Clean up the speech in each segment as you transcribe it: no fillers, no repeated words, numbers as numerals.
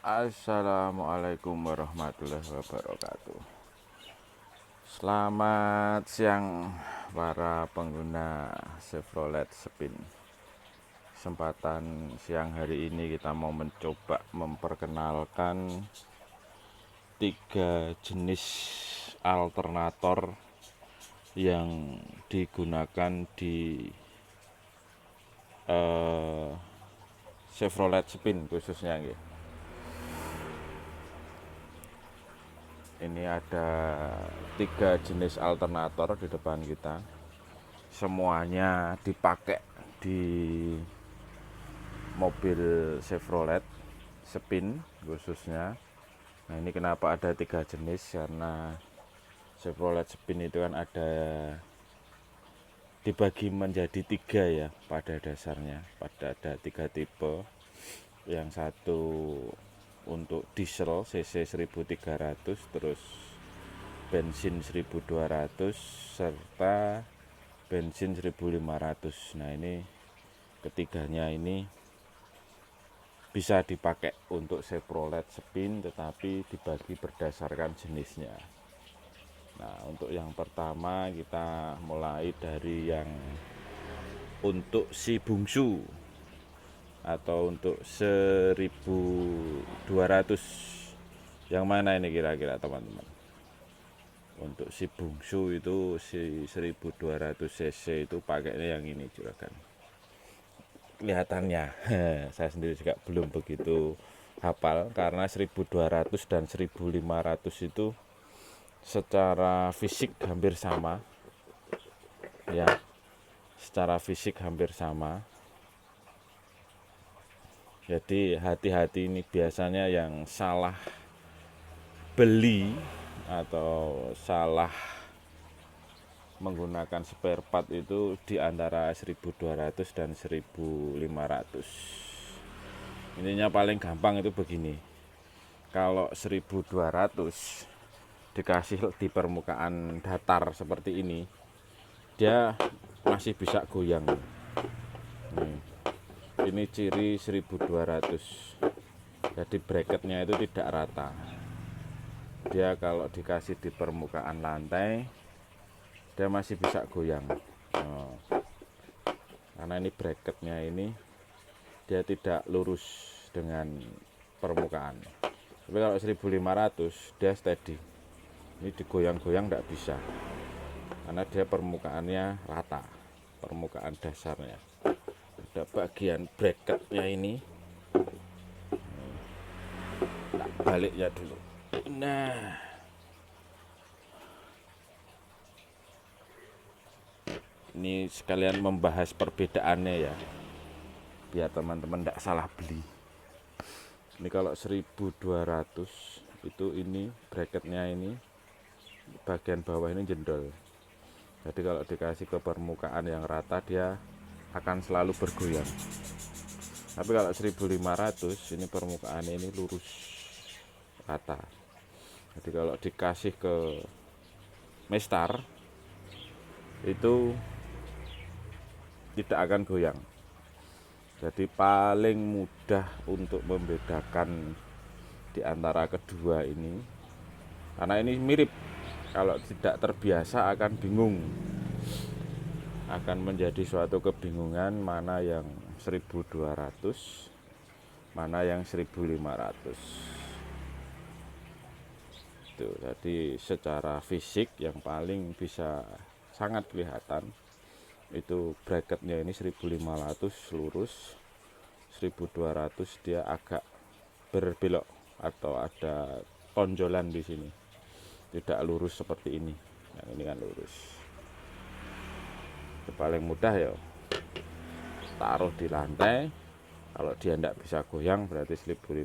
Assalamualaikum warahmatullahi wabarakatuh. Selamat siang para pengguna Chevrolet Spin. Kesempatan siang hari ini kita mau mencoba memperkenalkan 3 jenis alternator yang digunakan di Chevrolet Spin khususnya gitu. Ini ada 3 jenis alternator di depan kita. Semuanya dipakai di mobil Chevrolet Spin khususnya. Nah, ini kenapa ada 3 jenis, karena Chevrolet Spin itu kan ada dibagi menjadi 3 ya pada dasarnya. Ada 3 tipe. Yang satu untuk diesel cc 1300, terus bensin 1200, serta bensin 1500. Nah, ini ketiganya ini bisa dipakai untuk Chevrolet Spin, tetapi dibagi berdasarkan jenisnya. Nah, untuk yang pertama kita mulai dari yang untuk si bungsu atau untuk 1200. Yang mana ini kira-kira teman-teman? Untuk si bungsu itu si 1200 cc itu pakainya yang ini juragan. Kelihatannya saya sendiri juga belum begitu hafal, karena 1200 dan 1500 itu secara fisik hampir sama ya, secara fisik hampir sama. Jadi hati-hati, ini biasanya yang salah beli atau salah menggunakan spare part itu di antara 1200 dan 1500. Ininya paling gampang itu begini. Kalau 1200 dikasih di permukaan datar seperti ini, dia masih bisa goyang. Ini ciri 1200. Jadi bracketnya itu tidak rata. Dia kalau dikasih di permukaan lantai, dia masih bisa goyang. Karena ini bracketnya ini dia tidak lurus dengan permukaan. Tapi kalau 1500 dia steady. Ini digoyang-goyang tidak bisa, karena dia permukaannya rata, permukaan dasarnya. Ada bagian bracketnya ini, tak baliknya dulu. Nah, ini sekalian membahas perbedaannya ya, biar teman-teman tidak salah beli. Ini kalau 1200 itu ini bracketnya ini bagian bawah ini jendol. Jadi kalau dikasih ke permukaan yang rata, dia akan selalu bergoyang. Tapi kalau 1500 ini permukaan ini lurus rata. Jadi kalau dikasih ke Mestar itu tidak akan goyang. Jadi paling mudah untuk membedakan di antara kedua ini, karena ini mirip. Kalau tidak terbiasa akan bingung, akan menjadi suatu kebingungan mana yang 1200, mana yang 1500. Tuh, jadi secara fisik yang paling bisa sangat kelihatan itu bracketnya ini 1500 lurus, 1200 dia agak berbelok atau ada tonjolan di sini, tidak lurus seperti ini. Yang ini kan lurus. Itu paling mudah ya, taruh di lantai. Kalau dia tidak bisa goyang berarti 1500.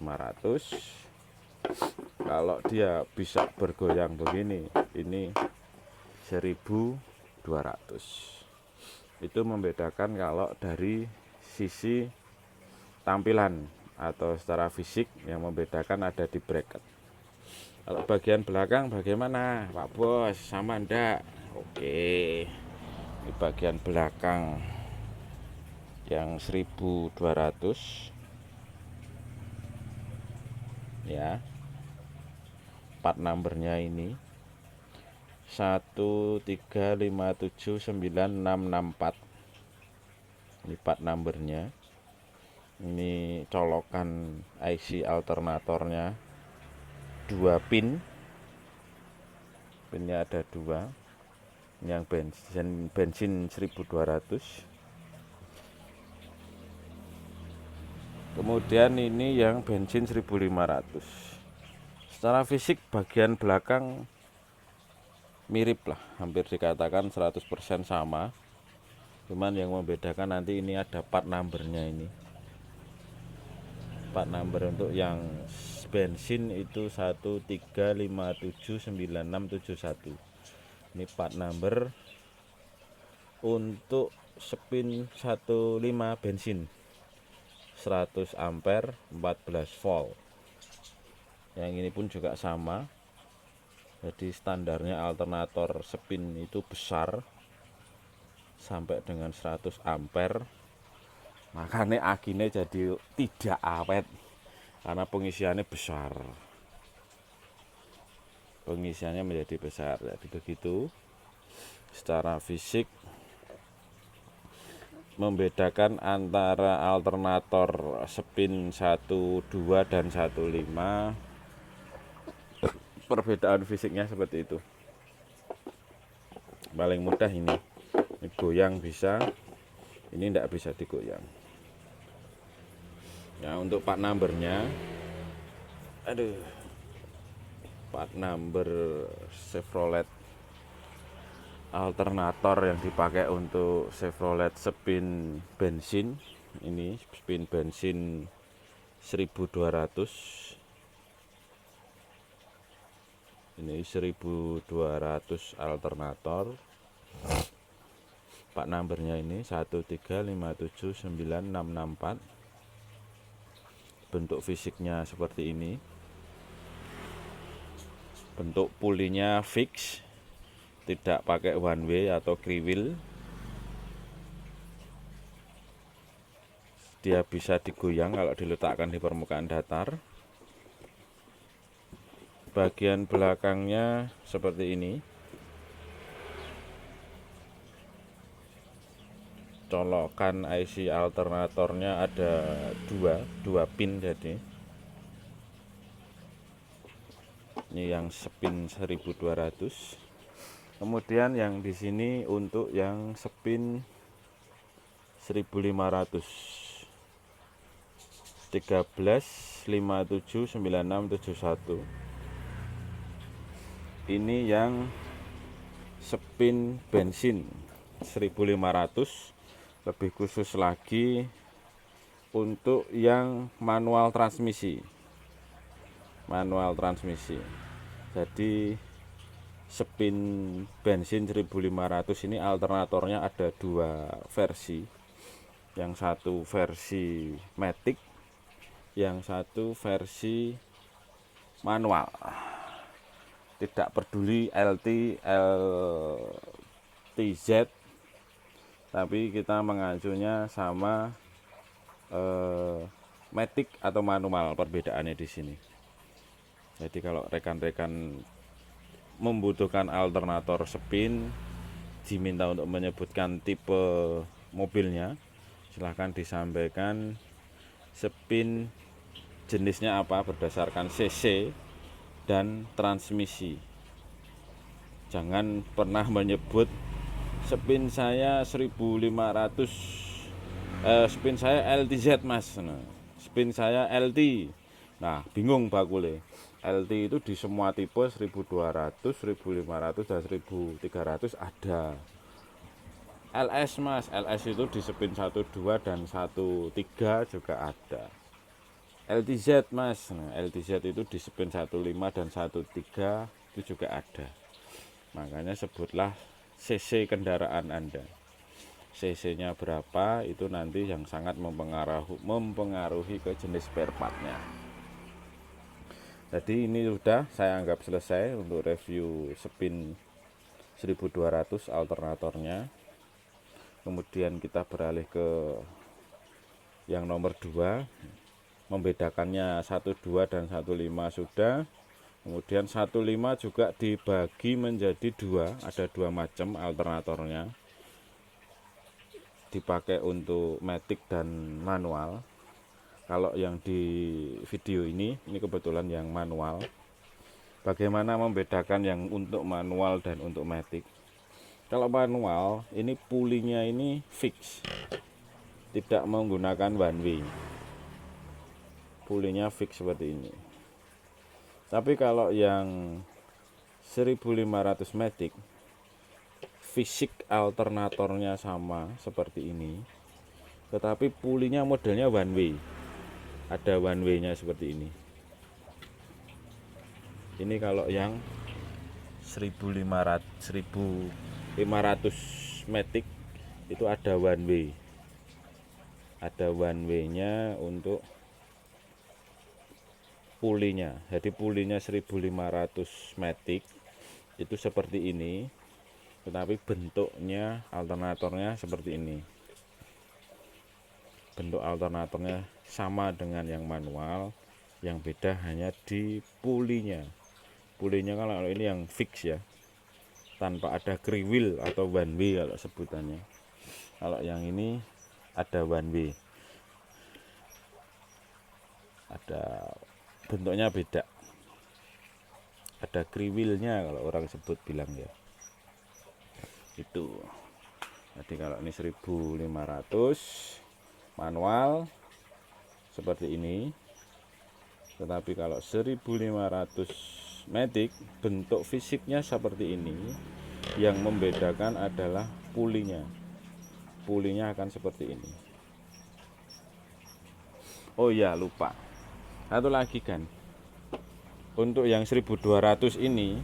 Kalau dia bisa bergoyang begini, ini 1200. Itu membedakan kalau dari sisi tampilan atau secara fisik. Yang membedakan ada di bracket. Kalau bagian belakang bagaimana Pak Bos, sama ndak? Oke, di bagian belakang yang 1200 ya. Part numbernya ini 135796664. Ini part numbernya. Ini colokan IC alternatornya 2 pin. Pinnya ada 2. Ini yang bensin 1200. Kemudian ini yang bensin 1500. Secara fisik bagian belakang mirip lah, hampir dikatakan 100% sama. Cuman yang membedakan nanti ini ada part numbernya ini. Part number untuk yang bensin itu 135796671. Ini part number untuk spin 15 bensin 100 ampere 14 volt. Yang ini pun juga sama. Jadi standarnya alternator spin itu besar sampai dengan 100 ampere. Makanya akinya jadi tidak awet karena pengisiannya besar. Pengisiannya menjadi besar. Jadi begitu. Secara fisik membedakan antara alternator spin 12 dan 15. Perbedaan fisiknya seperti itu. Paling mudah ini goyang bisa, ini tidak bisa digoyang. Ya, untuk part numbernya, part number Chevrolet alternator yang dipakai untuk Chevrolet spin bensin, ini spin bensin 1200. Ini 1200 alternator. Pak numbernya ini 135796664. Bentuk fisiknya seperti ini. Bentuk pulinya fix, tidak pakai one way atau kriwil. Dia bisa digoyang kalau diletakkan di permukaan datar. Bagian belakangnya seperti ini. Colokan IC alternatornya ada 2 pin jadi. Ini yang spin 1200. Kemudian yang di sini untuk yang spin 1500. 13579671. Ini yang spin bensin 1500, lebih khusus lagi untuk yang manual transmisi. Jadi spin bensin 1500 ini alternatornya ada 2 versi. Yang satu versi matic, yang satu versi manual. Tidak peduli LT, LTZ, tapi kita mengacunya sama matic atau manual. Perbedaannya di sini. Jadi kalau rekan-rekan membutuhkan alternator spin, diminta untuk menyebutkan tipe mobilnya, silahkan disampaikan spin jenisnya apa berdasarkan cc dan transmisi. Jangan pernah menyebut spin saya 1500, spin saya LTZ mas, spin saya LT. Nah, bingung bakule. LT itu di semua tipe 1200, 1500 dan 1300 ada. LS mas, LS itu di spin 12 dan 13 juga ada. LTZ mas, nah, LTZ itu di spin 15 dan 13 itu juga ada. Makanya sebutlah cc kendaraan Anda. CC-nya berapa itu nanti yang sangat mempengaruhi ke jenis spare part-nya. Jadi ini sudah saya anggap selesai untuk review spin 1200 alternatornya. Kemudian kita beralih ke yang nomor 2. membedakannya 12 dan 15 sudah. Kemudian 15 juga dibagi menjadi dua, ada dua macam alternatornya, dipakai untuk matic dan manual. Kalau yang di video ini kebetulan yang manual. Bagaimana membedakan yang untuk manual dan untuk matic? Kalau manual ini pulinya ini fix, tidak menggunakan one way, pulinya fix seperti ini. Tapi kalau yang 1500 matic, fisik alternatornya sama seperti ini, tetapi pulinya modelnya one way, ada one way nya seperti ini. Ini kalau yang 1500 matic itu ada one way, ada one way nya untuk pulinya. Jadi pulinya 1500 matic itu seperti ini, tetapi bentuknya alternatornya seperti ini. Bentuk alternatornya sama dengan yang manual, yang beda hanya di pulinya. Pulinya kalau ini yang fix ya, tanpa ada kriwil atau one way kalau sebutannya. Kalau yang ini ada one way, ada bentuknya beda, ada kriwilnya kalau orang sebut bilang ya, itu. Jadi kalau ini 1500 manual seperti ini, tetapi kalau 1500 matic bentuk fisiknya seperti ini. Yang membedakan adalah pulinya, pulinya akan seperti ini. Oh ya, lupa satu lagi kan, untuk yang 1200 ini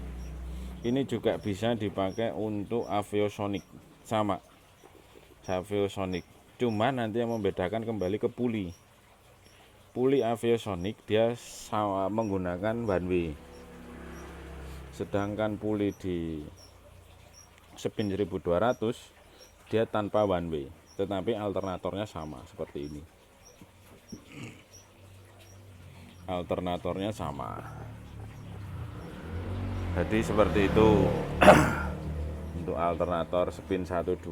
juga bisa dipakai untuk Aviosonic, sama Aviosonic, cuman nanti yang membedakan kembali ke puli. Puli Aviosonic dia sama menggunakan one way, sedangkan puli di Spin 1200 dia tanpa one way, tetapi alternatornya sama seperti ini. Alternatornya sama. Jadi seperti itu. Untuk alternator spin 12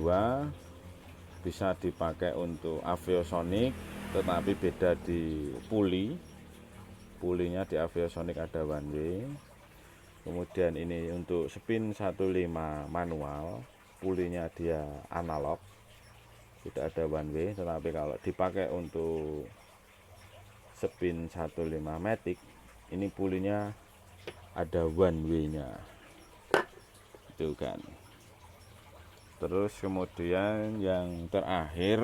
bisa dipakai untuk Aviosonic, tetapi beda di puli. Pulinya di Aviosonic ada one way. Kemudian ini untuk spin 15 manual, pulinya dia analog, tidak ada one way. Tetapi kalau dipakai untuk spin 15 matic, ini pulinya ada one way nya, itu kan. Terus kemudian yang terakhir,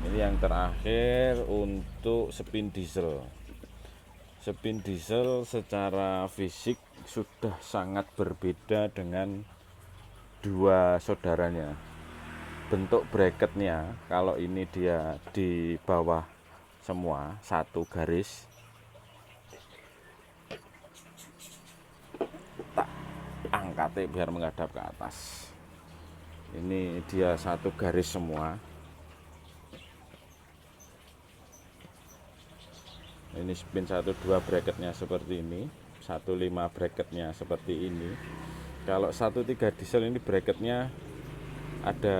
ini yang terakhir untuk spin diesel. Spin diesel secara fisik sudah sangat berbeda dengan dua saudaranya. Bentuk bracketnya, kalau ini dia di bawah semua satu garis, tak angkatnya biar menghadap ke atas. Ini dia satu garis semua. Ini spin 12 bracketnya seperti ini, 15 bracketnya seperti ini. Kalau 13 diesel ini bracketnya ada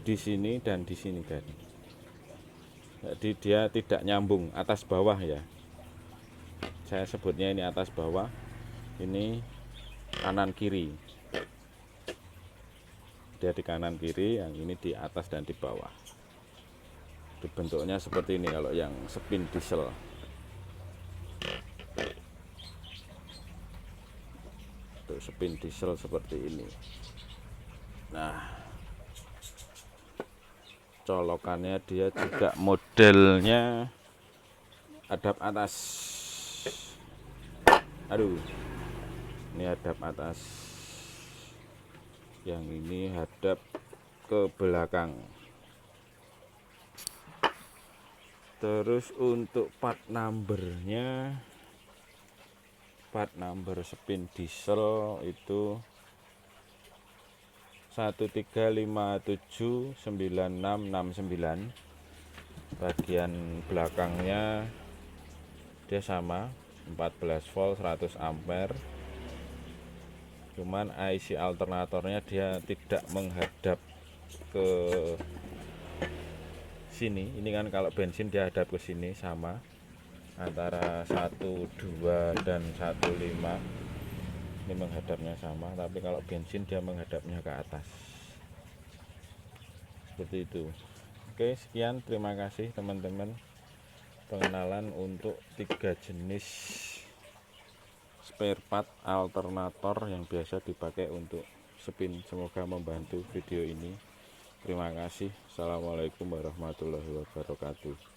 di sini dan di sini kan. Jadi dia tidak nyambung atas bawah ya. Saya sebutnya ini atas bawah, ini kanan kiri. Dia di kanan kiri, yang ini di atas dan di bawah. Bentuknya seperti ini kalau yang spin diesel. Untuk spin diesel seperti ini. Nah, colokannya dia juga modelnya hadap atas. Ini hadap atas, yang ini hadap ke belakang. Terus untuk part numbernya, part number spin diesel itu 13579669. bagian belakangnya dia sama 14 volt 100 ampere, cuman IC alternatornya dia tidak menghadap ke sini. Ini kan kalau bensin dia hadap ke sini, sama antara 12 dan 15 ini menghadapnya sama, tapi kalau bensin dia menghadapnya ke atas seperti itu. Oke, sekian, terima kasih teman-teman, pengenalan untuk 3 jenis spare part alternator yang biasa dipakai untuk spin. Semoga membantu video ini. Terima kasih. Assalamualaikum warahmatullahi wabarakatuh.